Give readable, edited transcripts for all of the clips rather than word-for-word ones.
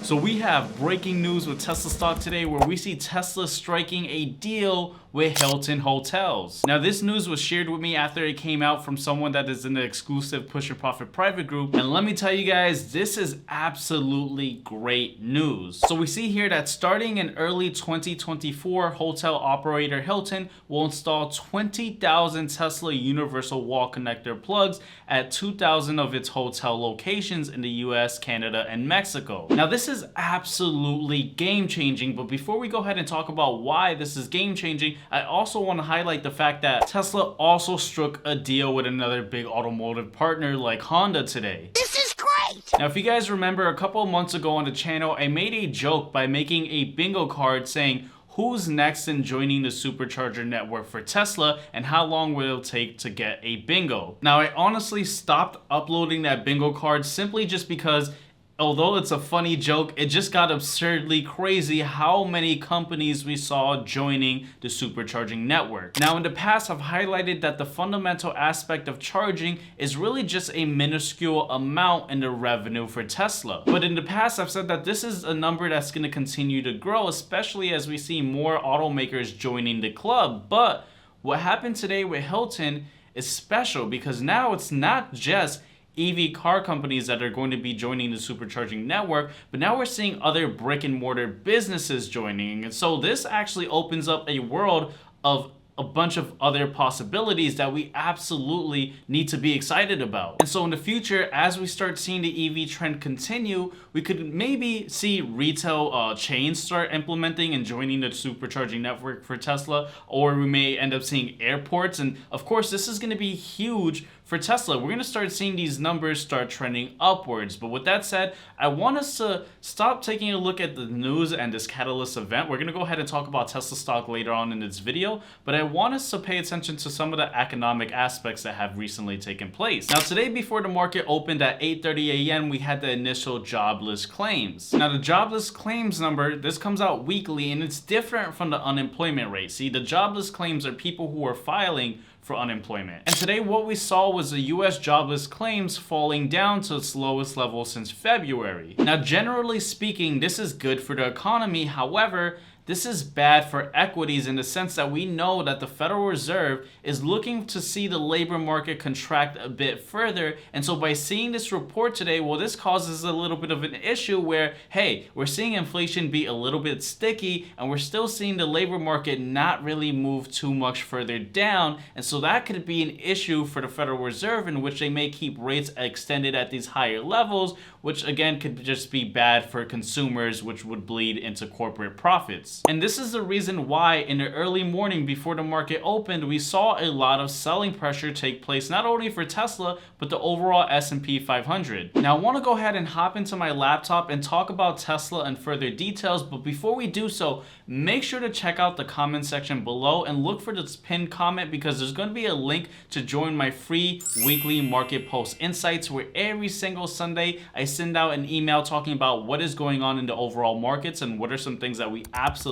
So we have breaking news with Tesla stock today where we see Tesla striking a deal with Hilton Hotels. Now this news was shared with me after it came out from someone that is in the exclusive Push Your Profit private group, and let me tell you guys, this is absolutely great news. So we see here that starting in early 2024, hotel operator Hilton will install 20,000 Tesla Universal Wall Connector plugs at 2,000 of its hotel locations in the US, Canada, and Mexico. Now this is absolutely game-changing, but before we go ahead and talk about why this is game-changing, I also want to highlight the fact that Tesla also struck a deal with another big automotive partner like Honda today. This is great! Now if you guys remember, a couple of months ago on the channel, I made a joke by making a bingo card saying who's next in joining the supercharger network for Tesla and how long will it take to get a bingo. Now I honestly stopped uploading that bingo card simply just because although it's a funny joke, it just got absurdly crazy how many companies we saw joining the supercharging network. Now in the past, I've highlighted that the fundamental aspect of charging is really just a minuscule amount in the revenue for Tesla. But in the past, I've said that this is a number that's going to continue to grow, especially as we see more automakers joining the club. But what happened today with Hilton is special because now it's not just EV car companies that are going to be joining the supercharging network, but now we're seeing other brick and mortar businesses joining. And so this actually opens up a world of a bunch of other possibilities that we absolutely need to be excited about. And so in the future, as we start seeing the EV trend continue, we could maybe see retail chains start implementing and joining the supercharging network for Tesla, or we may end up seeing airports. And of course, this is going to be huge for Tesla. We're going to start seeing these numbers start trending upwards. But with that said, I want us to stop taking a look at the news and this catalyst event. We're going to go ahead and talk about Tesla stock later on in this video, but I want us to pay attention to some of the economic aspects that have recently taken place. Now today before the market opened at 8:30 a.m., we had the initial jobless claims. Now the jobless claims number, this comes out weekly and it's different from the unemployment rate. See, the jobless claims are people who are filing for unemployment. And today what we saw was the US jobless claims falling down to its lowest level since February. Now generally speaking, this is good for the economy. However, this is bad for equities in the sense that we know that the Federal Reserve is looking to see the labor market contract a bit further. And so by seeing this report today, well, this causes a little bit of an issue where, hey, we're seeing inflation be a little bit sticky and we're still seeing the labor market not really move too much further down. And so that could be an issue for the Federal Reserve in which they may keep rates extended at these higher levels, which again could just be bad for consumers, which would bleed into corporate profits. And this is the reason why in the early morning before the market opened, we saw a lot of selling pressure take place, not only for Tesla, but the overall S&P 500. Now I want to go ahead and hop into my laptop and talk about Tesla in further details, but before we do so, make sure to check out the comment section below and look for this pinned comment because there's going to be a link to join my free weekly market pulse insights where every single Sunday I send out an email talking about what is going on in the overall markets and what are some things that we absolutely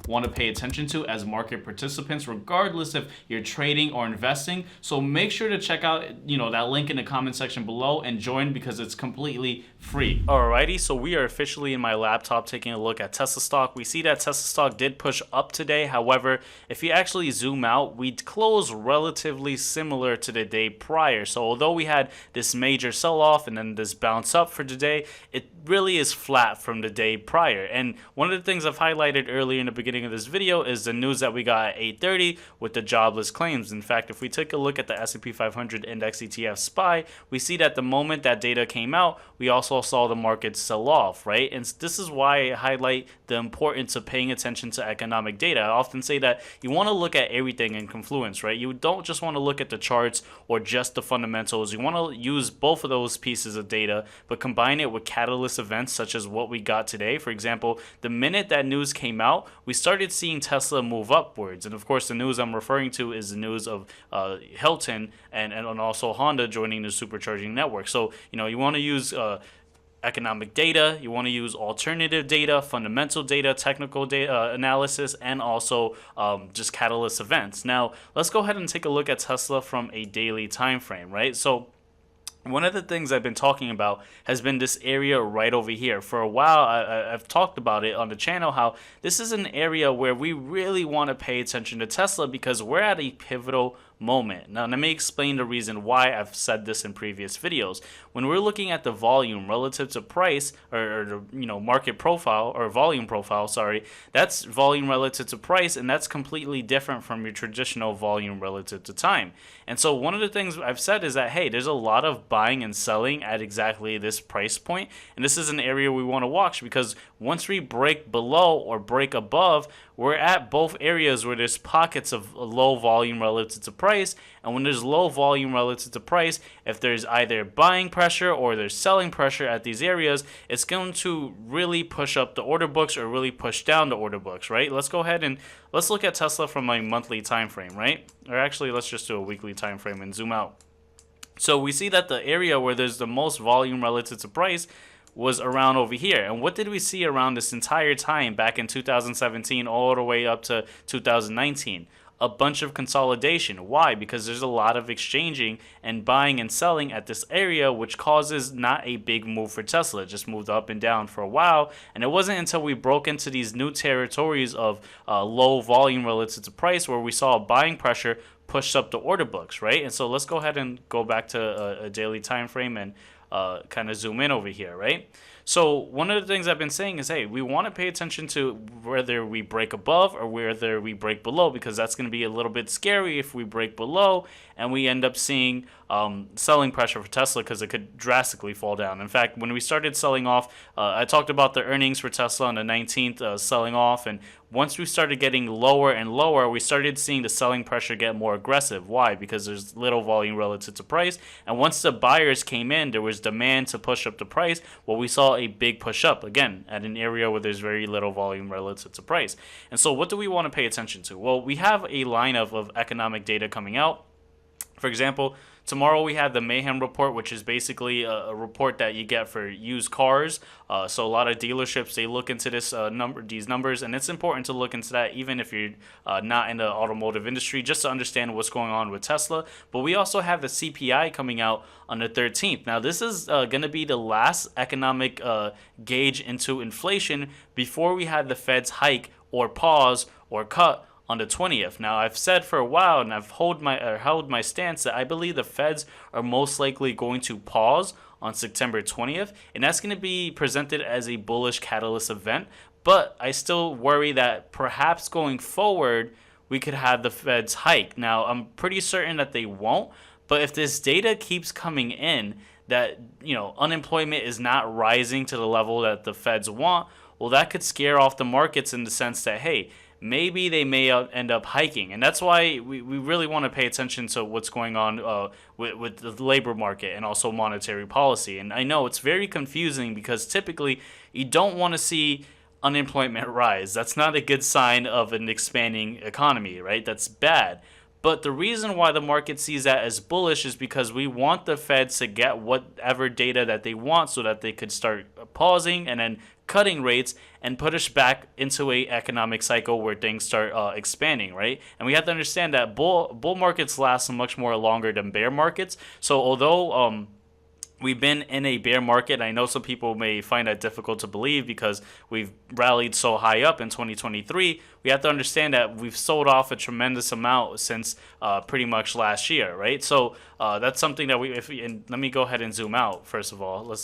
want to pay attention to as market participants, regardless if you're trading or investing. So make sure to check out, that link in the comment section below and join because it's completely free. Alrighty, so we are officially in my laptop taking a look at Tesla stock. We see that Tesla stock did push up today. However, if you actually zoom out, we closed relatively similar to the day prior. So although we had this major sell-off and then this bounce up for today, it really is flat from the day prior. And one of the things I've highlighted earlier in the beginning of this video is the news that we got at 8:30 with the jobless claims. In fact, if we take a look at the S&P 500 index ETF SPY, we see that the moment that data came out, we also saw the market sell off, right? And this is why I highlight the importance of paying attention to economic data. I often say that you want to look at everything in confluence, right? You don't just want to look at the charts or just the fundamentals. You want to use both of those pieces of data, but combine it with catalyst events such as what we got today. For example, the minute that news came out, we started seeing Tesla move upwards. And of course, the news I'm referring to is the news of Hilton and also Honda joining the supercharging network. So, you want to use economic data, you want to use alternative data, fundamental data, technical data analysis, and also just catalyst events. Now, let's go ahead and take a look at Tesla from a daily time frame, right? So One of the things I've been talking about has been this area right over here. For a while, I've talked about it on the channel, how this is an area where we really want to pay attention to Tesla because we're at a pivotal moment. Now, let me explain the reason why I've said this in previous videos. When we're looking at the volume relative to price, or the market profile or volume profile, sorry, that's volume relative to price, and that's completely different from your traditional volume relative to time. And so one of the things I've said is that, hey, there's a lot of buying and selling at exactly this price point, and this is an area we want to watch because once we break below or break above, we're at both areas where there's pockets of low volume relative to price. And when there's low volume relative to price, if there's either buying pressure or there's selling pressure at these areas, it's going to really push up the order books or really push down the order books, right? Let's go ahead and let's look at Tesla from a monthly time frame, right? Or actually, let's just do a weekly time frame and zoom out. So we see that the area where there's the most volume relative to price was around over here. And what did we see around this entire time back in 2017 all the way up to 2019? A bunch of consolidation. Why? Because there's a lot of exchanging and buying and selling at this area, which causes not a big move for Tesla. It just moved up and down for a while. And it wasn't until we broke into these new territories of low volume relative to price where we saw buying pressure push up the order books, right? And so let's go ahead and go back to a daily time frame and kind of zoom in over here, right? So one of the things I've been saying is, hey, we want to pay attention to whether we break above or whether we break below, because that's going to be a little bit scary if we break below and we end up seeing selling pressure for Tesla, because it could drastically fall down. In fact, when we started selling off, I talked about the earnings for Tesla on the 19th selling off, and once we started getting lower and lower, we started seeing the selling pressure get more aggressive. Why? Because there's little volume relative to price. And once the buyers came in, there was demand to push up the price. Well, we saw a big push up, again, at an area where there's very little volume relative to price. And so what do we want to pay attention to? Well, we have a lineup of economic data coming out. For example, tomorrow we have the Mayhem report, which is basically a report that you get for used cars. So a lot of dealerships, they look into these numbers, and it's important to look into that even if you're not in the automotive industry, just to understand what's going on with Tesla. But we also have the CPI coming out on the 13th. Now, this is going to be the last economic gauge into inflation before we had the Fed's hike or pause or cut on the 20th. Now, I've said for a while, and I've held my stance, that I believe the Feds are most likely going to pause on September 20th, and that's going to be presented as a bullish catalyst event. But I still worry that perhaps going forward, we could have the Feds hike. Now, I'm pretty certain that they won't, but if this data keeps coming in, that unemployment is not rising to the level that the Feds want, well, that could scare off the markets in the sense that, hey, maybe they may end up hiking. And that's why we really want to pay attention to what's going on with the labor market and also monetary policy. And I know it's very confusing because typically you don't want to see unemployment rise. That's not a good sign of an expanding economy, right? That's bad. But the reason why the market sees that as bullish is because we want the Feds to get whatever data that they want so that they could start pausing and then cutting rates and put us back into a economic cycle where things start expanding, right? And we have to understand that bull markets last much more longer than bear markets. So although we've been in a bear market, I know some people may find that difficult to believe because we've rallied so high up in 2023. We have to understand that we've sold off a tremendous amount since pretty much last year, right? So that's something that and let me go ahead and zoom out first of all.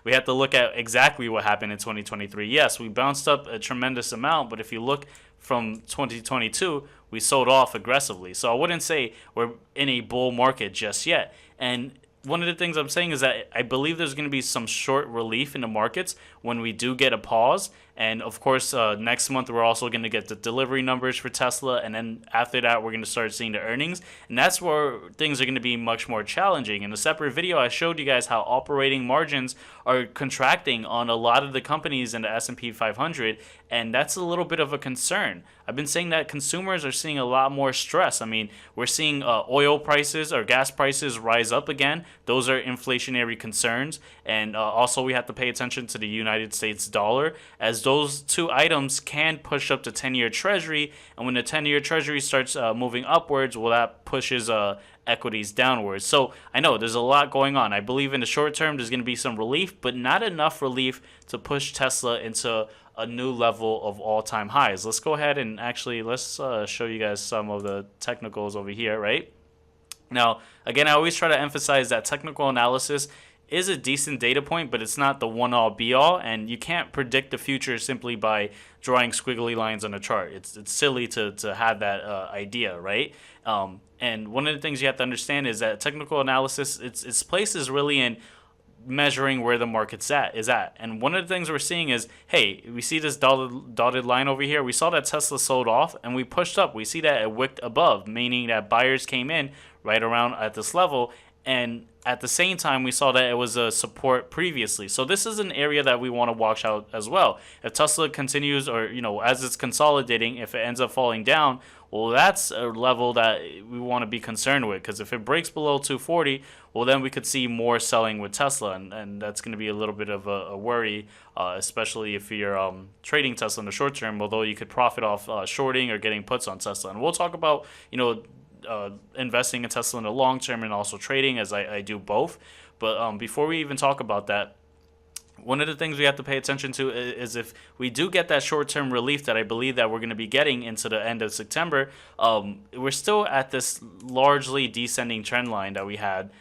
We have to look at exactly what happened in 2023. Yes, we bounced up a tremendous amount, but if you look from 2022, we sold off aggressively. So I wouldn't say we're in a bull market just yet. And one of the things I'm saying is that I believe there's going to be some short relief in the markets when we do get a pause. And of course, next month, we're also going to get the delivery numbers for Tesla. And then after that, we're going to start seeing the earnings. And that's where things are going to be much more challenging. In a separate video, I showed you guys how operating margins are contracting on a lot of the companies in the S&P 500. And that's a little bit of a concern. I've been saying that consumers are seeing a lot more stress. I mean, we're seeing oil prices or gas prices rise up again. Those are inflationary concerns. And also, we have to pay attention to the United States dollar, as those two items can push up the 10-year Treasury. And when the 10-year Treasury starts moving upwards, well, that pushes equities downwards. So I know there's a lot going on. I believe in the short term there's going to be some relief, but not enough relief to push Tesla into a new level of all-time highs. Let's go ahead and actually let's show you guys some of the technicals over here, right? Now, again, I always try to emphasize that technical analysis is a decent data point, but it's not the one-all be-all, and you can't predict the future simply by drawing squiggly lines on a chart. It's silly to have that idea, right? And one of the things you have to understand is that technical analysis, its place is really in measuring where the market's at. And one of the things we're seeing is, hey, we see this dotted line over here. We saw that Tesla sold off and we pushed up. We see that it wicked above, meaning that buyers came in right around at this level. And at the same time, we saw that it was a support previously. So this is an area that we want to watch out as well. If Tesla continues, or as it's consolidating, if it ends up falling down, well, that's a level that we want to be concerned with, because if it breaks below 240, well, then we could see more selling with Tesla, and that's going to be a little bit of a worry, especially if you're trading Tesla in the short term, although you could profit off shorting or getting puts on Tesla. And we'll talk about, investing in Tesla in the long term and also trading, as I do both. But before we even talk about that, one of the things we have to pay attention to is if we do get that short-term relief that I believe that we're going to be getting into the end of September, we're still at this largely descending trend line that we had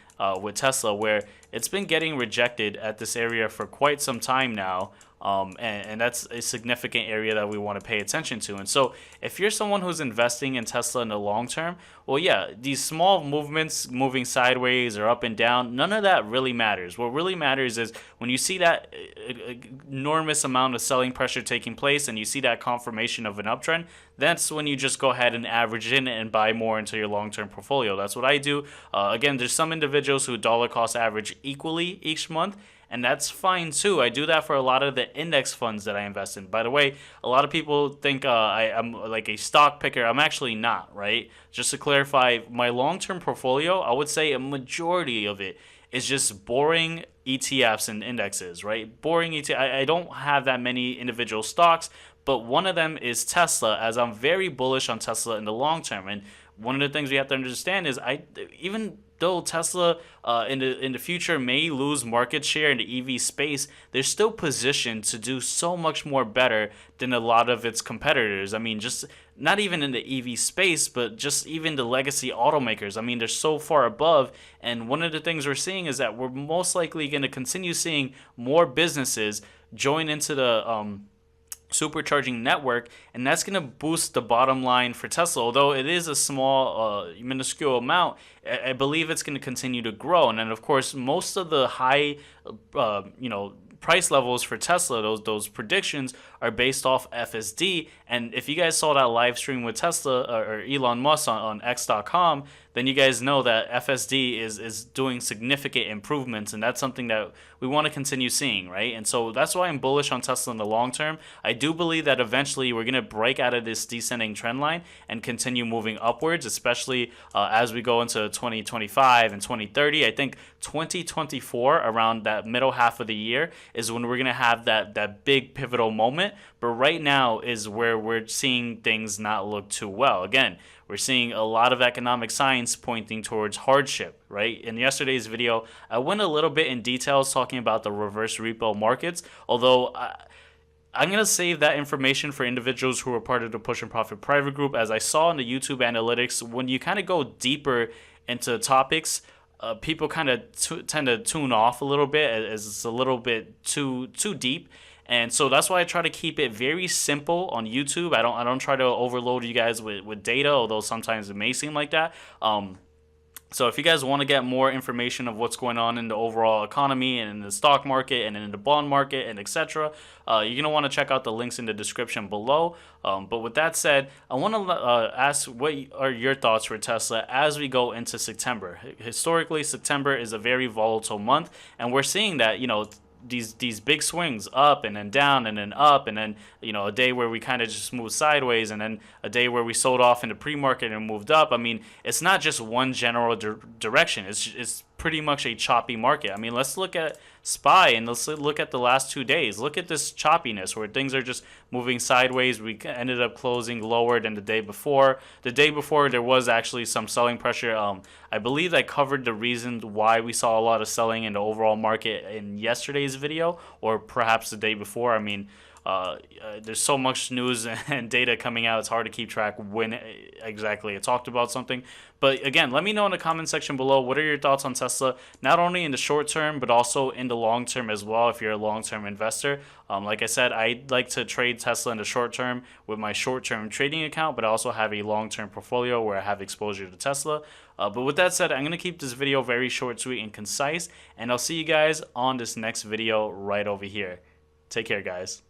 with Tesla, where it's been getting rejected at this area for quite some time now. And that's a significant area that we want to pay attention to. And so if you're someone who's investing in Tesla in the long term, well, yeah, these small movements moving sideways or up and down, none of that really matters. What really matters is when you see that enormous amount of selling pressure taking place and you see that confirmation of an uptrend, that's when you just go ahead and average in and buy more into your long-term portfolio. That's what I do. Again, there's some individuals who dollar cost average equally each month, and that's fine too. I do that for a lot of the index funds that I invest in. By the way, a lot of people think I'm like a stock picker. I'm actually not, right? Just to clarify, my long-term portfolio, I would say a majority of it is just boring ETFs and indexes, right? Boring ETF. I don't have that many individual stocks, but one of them is Tesla, as I'm very bullish on Tesla in the long term. And one of the things we have to understand is even though Tesla in the future may lose market share in the EV space, they're still positioned to do so much more better than a lot of its competitors. I mean, just not even in the EV space, but just even the legacy automakers. I mean, they're so far above. And one of the things we're seeing is that we're most likely going to continue seeing more businesses join into the supercharging network, and that's going to boost the bottom line for Tesla. Although it is a small minuscule amount, I believe it's going to continue to grow. And then of course most of the high price levels for Tesla, those predictions are based off FSD. And if you guys saw that live stream with Tesla or Elon Musk on X.com, then you guys know that FSD is doing significant improvements, and that's something that we want to continue seeing, right? And so that's why I'm bullish on Tesla in the long term. I do believe that eventually we're going to break out of this descending trend line and continue moving upwards, especially as we go into 2025 and 2030. I think 2024, around that middle half of the year, is when we're going to have that big pivotal moment. But right now is where we're seeing things not look too well. Again, we're seeing a lot of economic science pointing towards hardship, right? In yesterday's video, I went a little bit in details talking about the reverse repo markets, although I'm going to save that information for individuals who are part of the Push and Profit private group. As I saw in the YouTube analytics, when you kind of go deeper into topics, people kind of tend to tune off a little bit, as it's a little bit too deep. And so that's why I try to keep it very simple on YouTube. I don't try to overload you guys with data, although sometimes it may seem like that. So if you guys want to get more information of what's going on in the overall economy and in the stock market and in the bond market and etc., you're going to want to check out the links in the description below. But with that said, I want to ask, what are your thoughts for Tesla as we go into September? Historically, September is a very volatile month, and we're seeing that, these big swings up and then down and then up, and then a day where we kind of just moved sideways, and then a day where we sold off in the pre-market and moved up. I mean, it's not just one general direction. It's pretty much a choppy market. I mean, let's look at SPY and let's look at the last 2 days. Look at this choppiness where things are just moving sideways. We ended up closing lower than the day before. The day before, there was actually some selling pressure. I believe I covered the reason why we saw a lot of selling in the overall market in yesterday's video, or perhaps the day before. I mean, there's so much news and data coming out, it's hard to keep track when exactly I talked about something. But again, let me know in the comment section below, what are your thoughts on Tesla, not only in the short term, but also in the long term as well, if you're a long-term investor. Like I said, I like to trade Tesla in the short term with my short-term trading account, but I also have a long-term portfolio where I have exposure to Tesla. But with that said, I'm going to keep this video very short, sweet, and concise, and I'll see you guys on this next video right over here. Take care, guys.